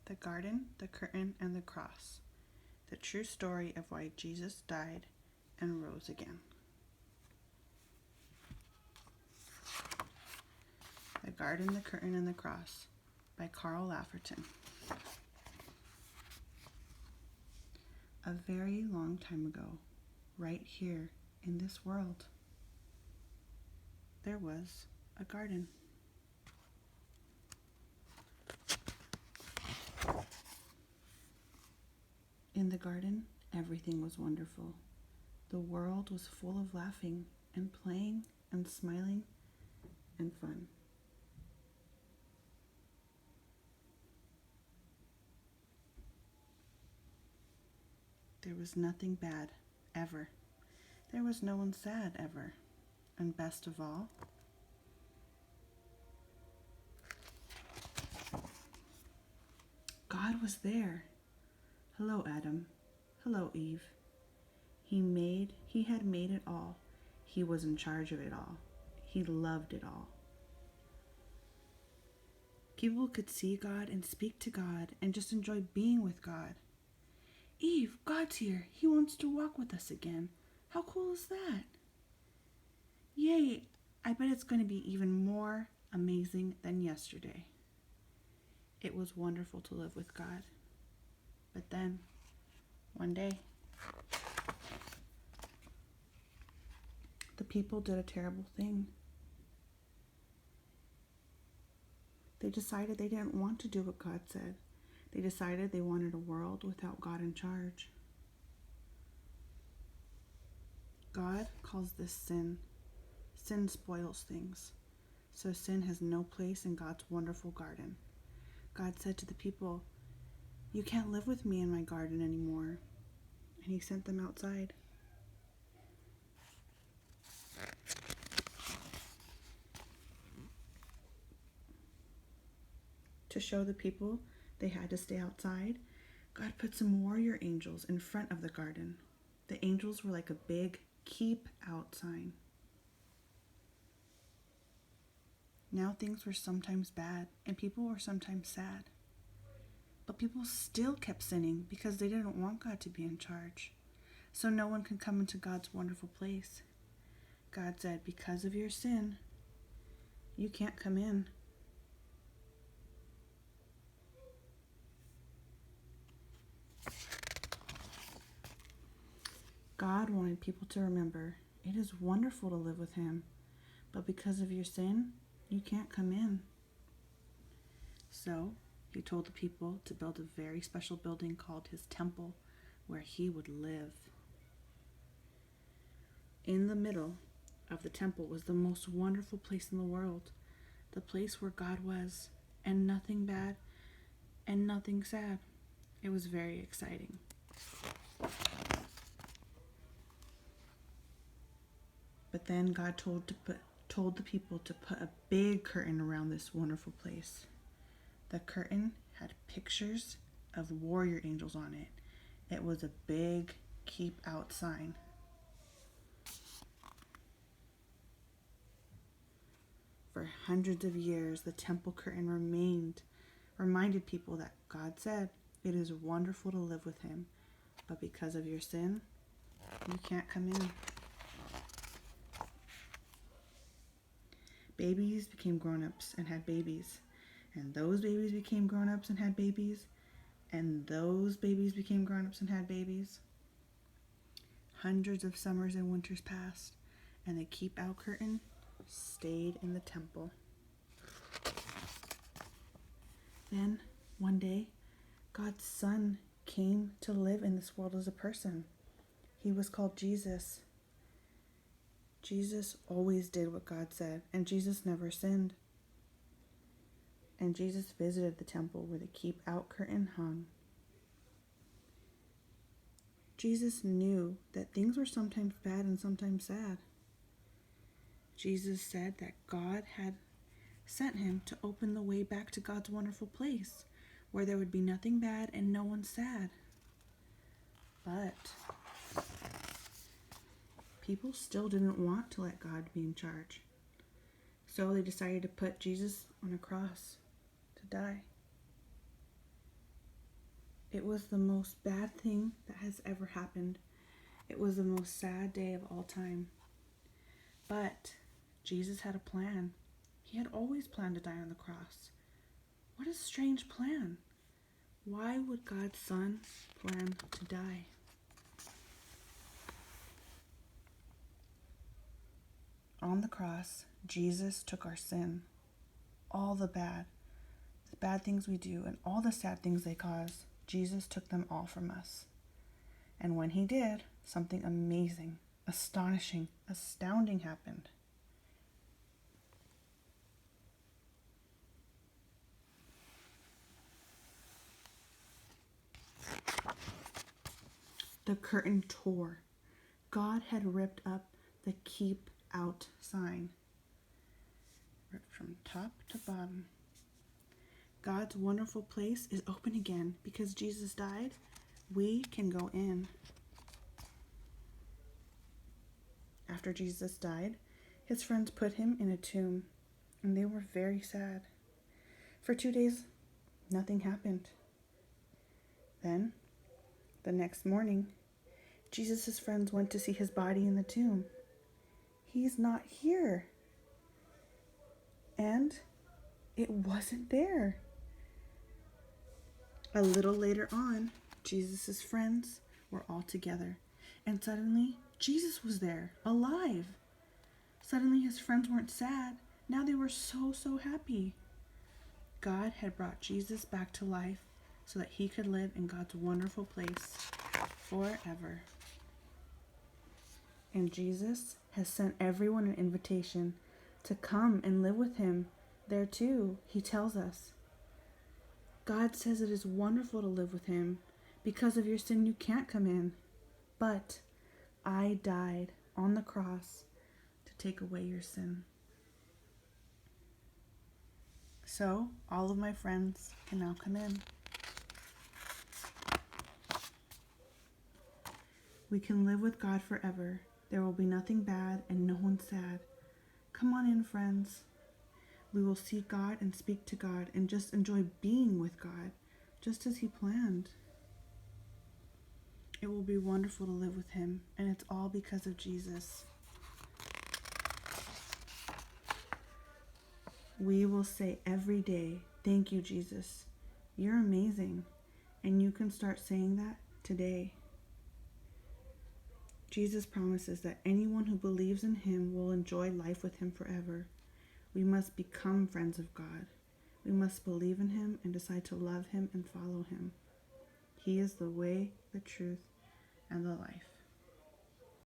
The Garden, the Curtain, and the Cross. The true story of why Jesus died and rose again. The Garden, the Curtain, and the Cross by Carl Lafferton. A very long time ago, right here in this world, there was a garden. In the garden, everything was wonderful. The world was full of laughing and playing and smiling and fun. There was nothing bad, ever. There was no one sad, ever. And best of all, God was there. Hello, Adam. Hello, Eve. He had made it all. He was in charge of it all. He loved it all. People could see God and speak to God and just enjoy being with God. Eve, God's here. He wants to walk with us again. How cool is that? Yay, I bet it's going to be even more amazing than yesterday. It was wonderful to live with God. But then, one day, the people did a terrible thing. They decided they didn't want to do what God said. They decided they wanted a world without God in charge. God calls this sin. Sin spoils things. So sin has no place in God's wonderful garden. God said to the people, "You can't live with me in my garden anymore." And he sent them outside. To show the people they had to stay outside, God put some warrior angels in front of the garden. The angels were like a big keep out sign. Now things were sometimes bad and people were sometimes sad. But people still kept sinning because they didn't want God to be in charge. So no one could come into God's wonderful place. God said, because of your sin, you can't come in. God wanted people to remember it is wonderful to live with him, but because of your sin, you can't come in. So he told the people to build a very special building called his temple, where he would live. In the middle of the temple was the most wonderful place in the world, the place where God was, and nothing bad and nothing sad. It was very exciting. But then God told the people to put a big curtain around this wonderful place. The curtain had pictures of warrior angels on it. It was a big keep out sign. For hundreds of years, the temple curtain reminded people that God said, "It is wonderful to live with him, but because of your sin, you can't come in." Babies became grown-ups and had babies, and those babies became grown-ups and had babies, and those babies became grown-ups and had babies. Hundreds of summers and winters passed, and the keep-out curtain stayed in the temple. Then, one day, God's Son came to live in this world as a person. He was called Jesus. Jesus always did what God said, and Jesus never sinned. And Jesus visited the temple where the keep-out curtain hung. Jesus knew that things were sometimes bad and sometimes sad. Jesus said that God had sent him to open the way back to God's wonderful place, where there would be nothing bad and no one sad. But people still didn't want to let God be in charge. So they decided to put Jesus on a cross to die. It was the most bad thing that has ever happened. It was the most sad day of all time. But Jesus had a plan. He had always planned to die on the cross. What a strange plan. Why would God's Son plan to die? On the cross, Jesus took our sin, all the bad things we do, and all the sad things they cause. Jesus took them all from us. And when he did, something amazing, astonishing, astounding happened. The curtain tore. God had ripped up the keep out sign. Ripped from top to bottom. God's wonderful place is open again because Jesus died. We can go in. After Jesus died, his friends put him in a tomb, and they were very sad. For 2 days, nothing happened. Then, the next morning, Jesus' friends went to see his body in the tomb. He's not here. And it wasn't there. A little later on, Jesus' friends were all together, and suddenly Jesus was there, alive. Suddenly his friends weren't sad. Now they were so happy. God had brought Jesus back to life so that he could live in God's wonderful place forever. And Jesus has sent everyone an invitation to come and live with him there too. He tells us. God says it is wonderful to live with him. Because of your sin, you can't come in. But I died on the cross to take away your sin. So all of my friends can now come in. We can live with God forever. There will be nothing bad and no one sad. Come on in, friends. We will see God and speak to God and just enjoy being with God, just as he planned. It will be wonderful to live with him, and it's all because of Jesus. We will say every day, thank you, Jesus. You're amazing. And you can start saying that today. Jesus promises that anyone who believes in him will enjoy life with him forever. We must become friends of God. We must believe in him and decide to love him and follow him. He is the way, the truth, and the life.